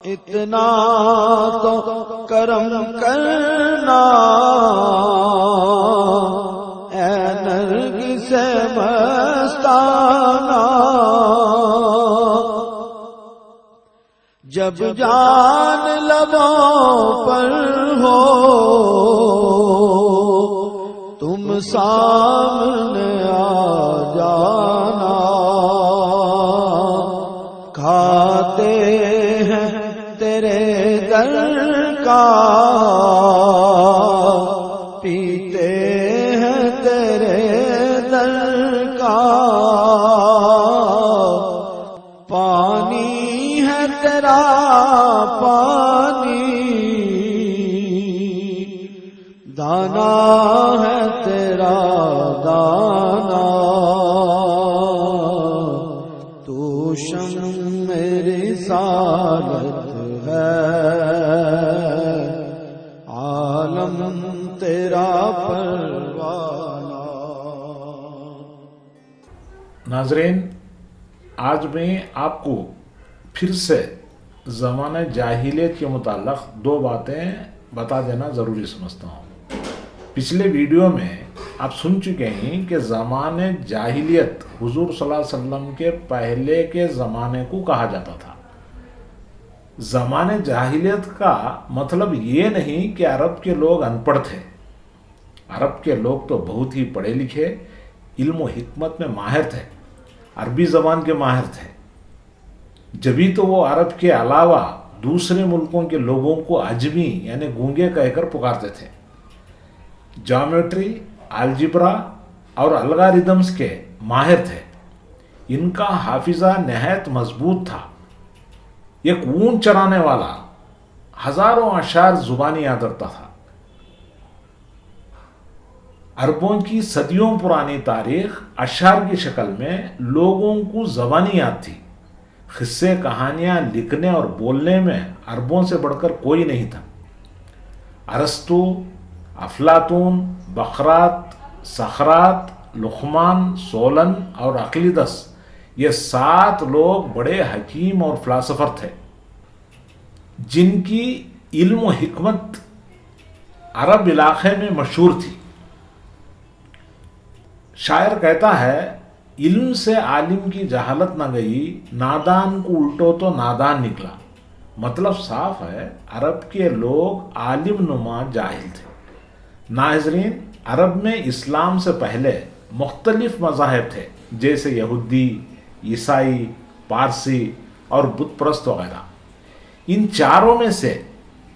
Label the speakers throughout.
Speaker 1: اتنا تو کرم کرنا اے نرگس مستانہ، جب جان لبوں پر ہو تم سامنے آ جانا، کھاتے ہیں تیرے در کا پیتے ہیں تیرے در کا، پانی ہے تیرا پانی، دانا ہے تیرا دانا، تو شمع رسالت ہے، عالم تیرا پروانہ۔
Speaker 2: ناظرین، آج میں آپ کو پھر سے زمانہ جاہلیت کے متعلق دو باتیں بتا دینا ضروری سمجھتا ہوں۔ پچھلے ویڈیو میں آپ سن چکے ہیں کہ زمانہ جاہلیت حضور صلی اللہ علیہ وسلم کے پہلے کے زمانے کو کہا جاتا تھا۔ زمانہ جاہلیت کا مطلب یہ نہیں کہ عرب کے لوگ ان پڑھ تھے۔ عرب کے لوگ تو بہت ہی پڑھے لکھے، علم و حکمت میں ماہر تھے، عربی زبان کے ماہر تھے، جبھی تو وہ عرب کے علاوہ دوسرے ملکوں کے لوگوں کو عجمی یعنی گونگے کہہ کر پکارتے تھے۔ جیومیٹری، الجبرا اور الگاریدمز کے ماہر تھے، ان کا حافظہ نہایت مضبوط تھا۔ ایک اونٹ چرانے والا ہزاروں اشعار زبانی یاد رکھتا تھا۔ عربوں کی صدیوں پرانی تاریخ اشعار کی شکل میں لوگوں کو زبانی یاد تھی۔ قصے کہانیاں لکھنے اور بولنے میں عربوں سے بڑھ کر کوئی نہیں تھا۔ ارسطو، افلاطون، بقراط، سقراط، لقمان، سولن اور اقلیدس، یہ 7 لوگ بڑے حکیم اور فلاسفر تھے جن کی علم و حکمت عرب علاقے میں مشہور تھی۔ شاعر کہتا ہے، علم سے عالم کی جہالت نہ گئی، نادان کو الٹو تو نادان نکلا۔ مطلب صاف ہے، عرب کے لوگ عالم نما جاہل تھے۔ ناظرین، عرب میں اسلام سے پہلے مختلف مذاہب تھے، جیسے یہودی، عیسائی، پارسی اور بت پرست وغیرہ۔ ان چاروں میں سے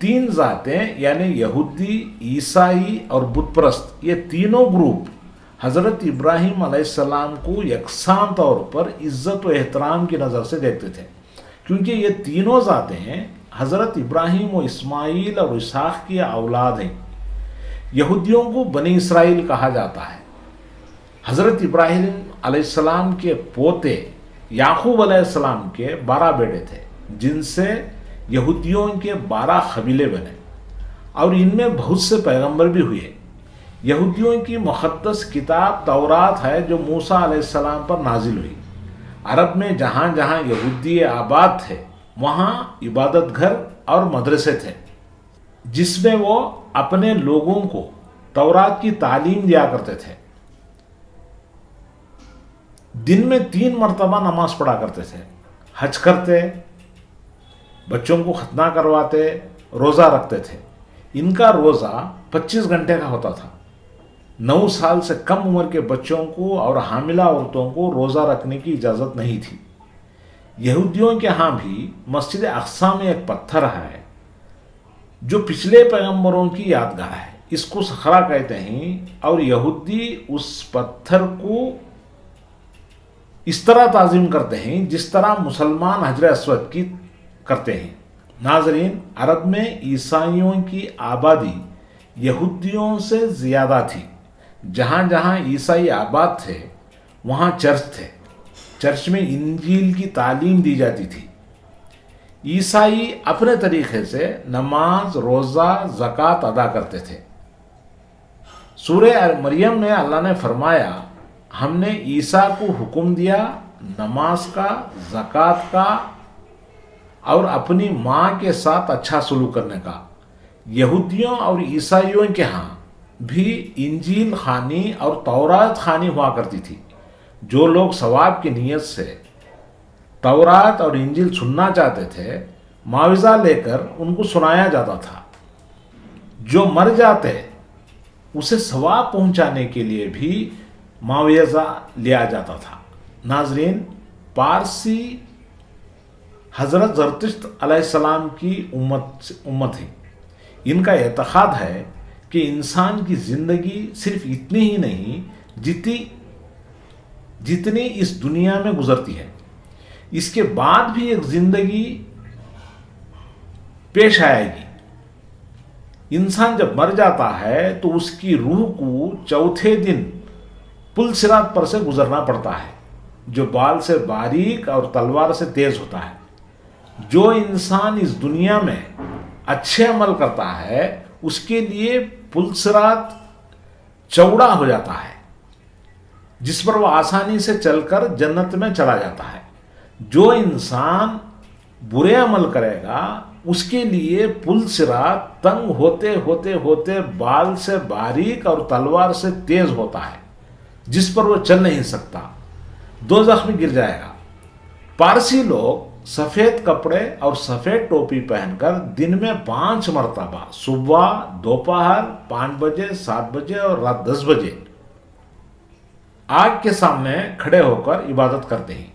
Speaker 2: 3 ذاتیں یعنی یہودی، عیسائی اور بت پرست، یہ تینوں گروپ حضرت ابراہیم علیہ السلام کو یکساں طور پر عزت و احترام کی نظر سے دیکھتے تھے، کیونکہ یہ تینوں ذاتیں حضرت ابراہیم و اسماعیل اور اسحاق کی اولاد ہیں۔ یہودیوں کو بنی اسرائیل کہا جاتا ہے۔ حضرت ابراہیم علیہ السلام کے پوتے یعقوب علیہ السلام کے 12 بیٹے تھے، جن سے یہودیوں کے 12 قبیلے بنے، اور ان میں بہت سے پیغمبر بھی ہوئے۔ یہودیوں کی مقدس کتاب تورات ہے، جو موسیٰ علیہ السلام پر نازل ہوئی۔ عرب میں جہاں جہاں یہودی آباد تھے، وہاں عبادت گھر اور مدرسے تھے، جس میں وہ اپنے لوگوں کو تورات کی تعلیم دیا کرتے تھے۔ دن میں 3 مرتبہ نماز پڑھا کرتے تھے، حج کرتے، بچوں کو ختنہ کرواتے، روزہ رکھتے تھے۔ ان کا روزہ 25 گھنٹے کا ہوتا تھا۔ 9 سال سے کم عمر کے بچوں کو اور حاملہ عورتوں کو روزہ رکھنے کی اجازت نہیں تھی۔ یہودیوں کے ہاں بھی مسجد اقصی میں ایک پتھر ہے جو پچھلے پیغمبروں کی یادگار ہے، اس کو صخرہ کہتے ہیں، اور یہودی اس پتھر کو اس طرح تعظیم کرتے ہیں جس طرح مسلمان حجر اسود کی کرتے ہیں۔ ناظرین، عرب میں عیسائیوں کی آبادی یہودیوں سے زیادہ تھی۔ جہاں جہاں عیسائی آباد تھے، وہاں چرچ تھے۔ چرچ میں انجیل کی تعلیم دی جاتی تھی۔ عیسائی اپنے طریقے سے نماز، روزہ، زکوٰۃ ادا کرتے تھے۔ سورہ مریم میں اللہ نے فرمایا، ہم نے عیسیٰ کو حکم دیا نماز کا، زکوٰۃ کا اور اپنی ماں کے ساتھ اچھا سلوک کرنے کا۔ یہودیوں اور عیسائیوں کے ہاں بھی انجیل خوانی اور تورات خوانی ہوا کرتی تھی۔ جو لوگ ثواب کی نیت سے تورات اور انجیل سننا چاہتے تھے، معاوضہ لے کر ان کو سنایا جاتا تھا۔ جو مر جاتے اسے ثواب پہنچانے کے لیے بھی معاوضہ لیا جاتا تھا۔ ناظرین، پارسی حضرت زرتشت علیہ السلام کی امت ہے۔ ان کا اعتقاد ہے کہ انسان کی زندگی صرف اتنی ہی نہیں جتنی اس دنیا میں گزرتی ہے، اس کے بعد بھی ایک زندگی پیش آئے گی۔ انسان جب مر جاتا ہے تو اس کی روح کو چوتھے دن پل صراط پر سے گزرنا پڑتا ہے، جو بال سے باریک اور تلوار سے تیز ہوتا ہے۔ جو انسان اس دنیا میں اچھے عمل کرتا ہے اس کے لیے پل صراط چوڑا ہو جاتا ہے، جس پر وہ آسانی سے چل کر جنت میں چلا جاتا ہے۔ جو انسان برے عمل کرے گا اس کے لیے پل صراط تنگ ہوتے ہوتے ہوتے بال سے باریک اور تلوار سے تیز ہوتا ہے، جس پر وہ چل نہیں سکتا، دوزخ میں گر جائے گا۔ پارسی لوگ سفید کپڑے اور سفید ٹوپی پہن کر دن میں 5 مرتبہ صبح، دوپہر 5 بجے، 7 بجے اور رات 10 بجے آگ کے سامنے کھڑے ہو کر عبادت کرتے ہیں،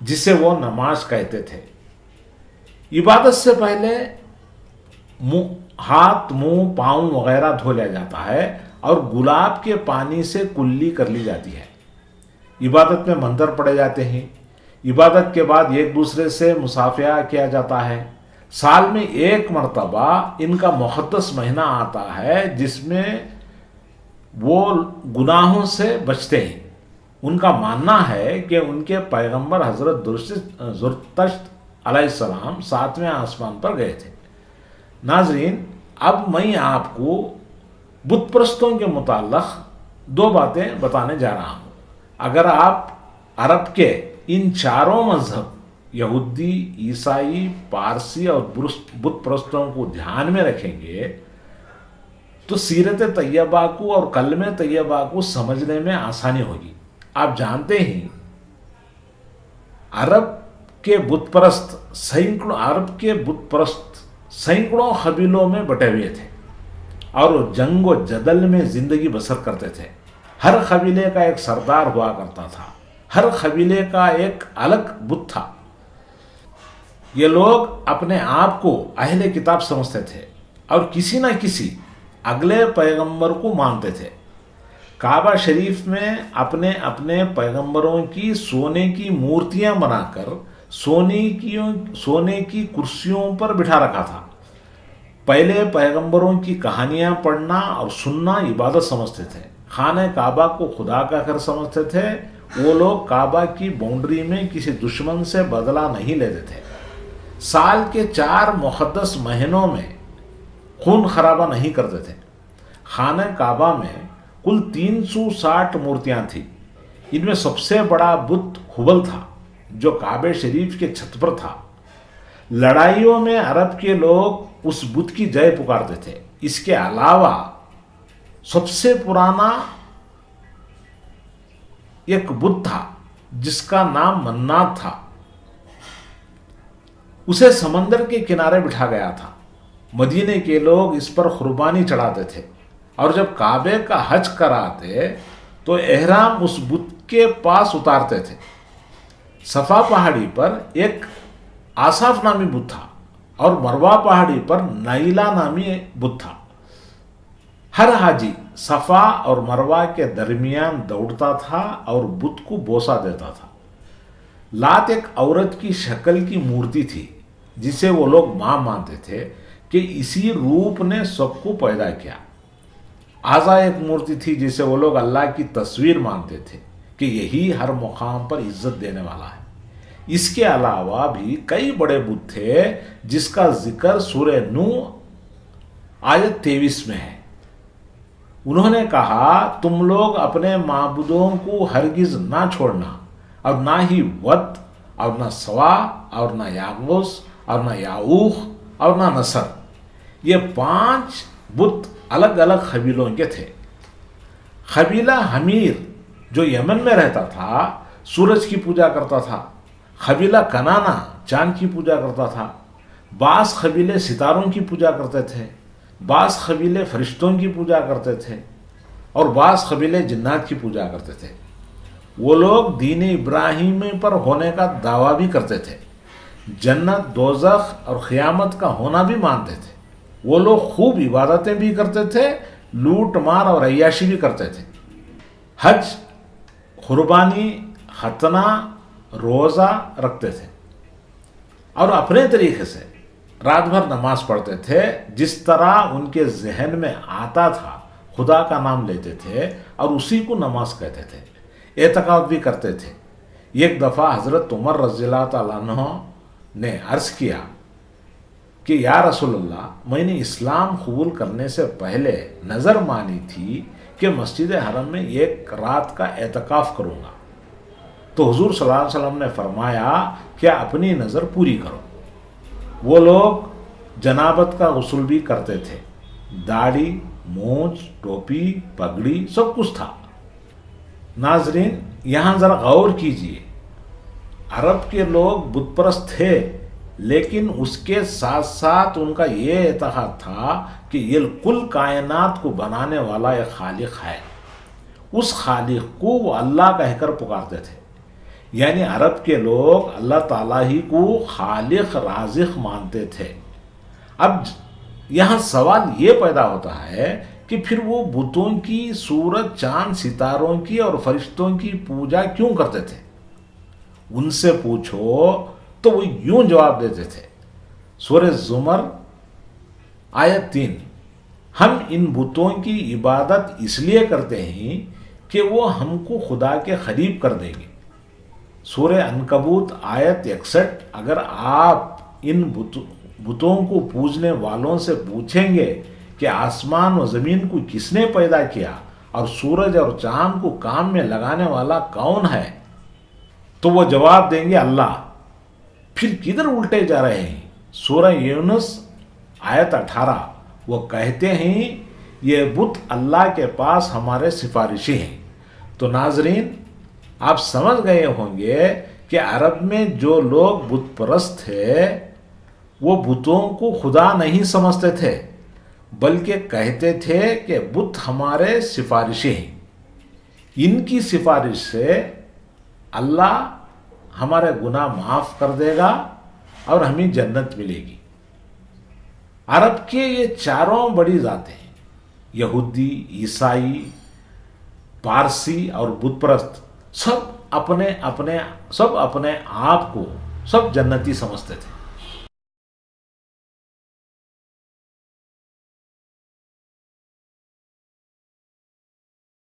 Speaker 2: جسے وہ نماز کہتے تھے۔ عبادت سے پہلے ہاتھ، منہ، پاؤں وغیرہ دھو لیا جاتا ہے اور گلاب کے پانی سے کلی کر لی جاتی ہے۔ عبادت میں منتر پڑھے جاتے ہیں۔ عبادت کے بعد ایک دوسرے سے مصافحہ کیا جاتا ہے۔ سال میں 1 مرتبہ ان کا مقدس مہینہ آتا ہے جس میں وہ گناہوں سے بچتے ہیں۔ ان کا ماننا ہے کہ ان کے پیغمبر حضرت زرتشت علیہ السلام 7ویں آسمان پر گئے تھے۔ ناظرین، اب میں آپ کو بت پرستوں کے متعلق 2 باتیں بتانے جا رہا ہوں۔ اگر آپ عرب کے ان چاروں مذہب یہودی، عیسائی، پارسی اور بت پرستوں کو دھیان میں رکھیں گے تو سیرت طیبہ کو اور کلمہ طیبہ کو سمجھنے میں آسانی ہوگی۔ آپ جانتے ہیں عرب کے بت پرست سینکڑوں قبیلوں میں بٹے ہوئے تھے اور وہ جنگ و جدل میں زندگی بسر کرتے تھے۔ ہر قبیلے کا ایک سردار ہوا کرتا تھا، ہر قبیلے کا ایک الگ بت تھا۔ یہ لوگ اپنے آپ کو اہل کتاب سمجھتے تھے اور کسی نہ کسی اگلے پیغمبر کو مانتے تھے۔ کعبہ شریف میں اپنے اپنے پیغمبروں کی سونے کی مورتیاں بنا کر سونے کی کرسیوں پر بٹھا رکھا تھا۔ پہلے پیغمبروں کی کہانیاں پڑھنا اور سننا عبادت سمجھتے تھے۔ خانہ کعبہ کو خدا کا گھر سمجھتے تھے۔ وہ لوگ کعبہ کی باؤنڈری میں کسی دشمن سے بدلہ نہیں لیتے تھے۔ سال کے 4 مقدس مہینوں میں خون خرابہ نہیں کرتے تھے۔ خانہ کعبہ میں کل 360 مورتیاں تھیں۔ ان میں سب سے بڑا بت ہبل تھا، جو کعبہ شریف کے چھت پر تھا۔ لڑائیوں میں عرب کے لوگ اس بت کی جے پکارتے تھے۔ اس کے علاوہ سب سے پرانا ایک بت تھا جس کا نام منات تھا۔ اسے سمندر کے کنارے بٹھا گیا تھا۔ مدینے کے لوگ اس پر قربانی چڑھاتے تھے اور جب کعبے کا حج کراتے تو احرام اس بت کے پاس اتارتے تھے۔ صفا پہاڑی پر ایک آصاف نامی بت تھا اور مروہ پہاڑی پر نائلہ نامی بت تھا۔ ہر حاجی صفا اور مروہ کے درمیان دوڑتا تھا اور بت کو بوسہ دیتا تھا۔ لات ایک عورت کی شکل کی مورتی تھی جسے وہ لوگ ماں مانتے تھے کہ اسی روپ نے سب کو پیدا کیا۔ آزا ایک مورتی تھی جسے وہ لوگ اللہ کی تصویر مانتے تھے کہ یہی ہر مقام پر عزت دینے والا ہے۔ اس کے علاوہ بھی کئی بڑے بت تھے جس کا ذکر سورہ نوح آیت 23 میں ہے۔ انہوں نے کہا، تم لوگ اپنے معبودوں کو ہرگز نہ چھوڑنا، اور نہ ہی ود اور نہ سوا اور نہ یاغوس اور نہ یعوق اور نہ نصر. یہ 5 بت الگ الگ قبیلوں کے تھے. قبیلہ حمیر جو یمن میں رہتا تھا سورج کی پوجا کرتا تھا. قبیلہ کنانا چاند کی پوجا کرتا تھا. بعض قبیلے ستاروں کی پوجا کرتے تھے. بعض قبیلے فرشتوں کی پوجا کرتے تھے. اور بعض قبیلے جنات کی پوجا کرتے تھے. وہ لوگ دین ابراہیمی پر ہونے کا دعویٰ بھی کرتے تھے. جنت، دوزخ اور قیامت کا ہونا بھی مانتے تھے. وہ لوگ خوب عبادتیں بھی کرتے تھے، لوٹ مار اور عیاشی بھی کرتے تھے. حج، قربانی، ختنہ، روزہ رکھتے تھے اور اپنے طریقے سے رات بھر نماز پڑھتے تھے. جس طرح ان کے ذہن میں آتا تھا خدا کا نام لیتے تھے اور اسی کو نماز کہتے تھے. اعتکاف بھی کرتے تھے. ایک دفعہ حضرت عمر رضی اللہ تعالیٰ عنہ نے عرض کیا کہ یا رسول اللہ، میں نے اسلام قبول کرنے سے پہلے نظر مانی تھی کہ مسجد حرم میں ایک رات کا اعتکاف کروں گا. تو حضور صلی اللہ علیہ وسلم نے فرمایا کہ اپنی نظر پوری کرو. وہ لوگ جنابت کا غسل بھی کرتے تھے. داڑھی، مونچھ، ٹوپی، پگڑی سب کچھ تھا. ناظرین یہاں ذرا غور کیجئے. عرب کے لوگ بت پرست تھے، لیکن اس کے ساتھ ساتھ ان کا یہ اعتقاد تھا کہ یہ کل کائنات کو بنانے والا ایک خالق ہے. اس خالق کو وہ اللہ کہہ کر پکارتے تھے. یعنی عرب کے لوگ اللہ تعالیٰ ہی کو خالق رازق مانتے تھے. اب یہاں سوال یہ پیدا ہوتا ہے کہ پھر وہ بتوں کی، سورج، چاند، ستاروں کی اور فرشتوں کی پوجا کیوں کرتے تھے؟ ان سے پوچھو تو وہ یوں جواب دیتے تھے. سورہ زمر آیت 3، ہم ان بتوں کی عبادت اس لیے کرتے ہیں کہ وہ ہم کو خدا کے قریب کر دیں گے. سورہ عنکبوت آیت 61، اگر آپ ان بتوں کو پوجنے والوں سے پوچھیں گے کہ آسمان و زمین کو کس نے پیدا کیا اور سورج اور چاند کو کام میں لگانے والا کون ہے، تو وہ جواب دیں گے اللہ. پھر کدھر الٹے جا رہے ہیں؟ سورہ یونس آیت 18، وہ کہتے ہیں یہ بت اللہ کے پاس ہمارے سفارشی ہیں. تو ناظرین آپ سمجھ گئے ہوں گے کہ عرب میں جو لوگ بت پرست تھے وہ بتوں کو خدا نہیں سمجھتے تھے، بلکہ کہتے تھے کہ بت ہمارے سفارشی ہیں. ان کی سفارش سے اللہ ہمارے گناہ معاف کر دے گا اور ہمیں جنت ملے گی. عرب کے یہ چاروں بڑی ذاتیں ہیں، یہودی، عیسائی، پارسی اور بت پرست، سب اپنے آپ کو سب جنتی سمجھتے تھے.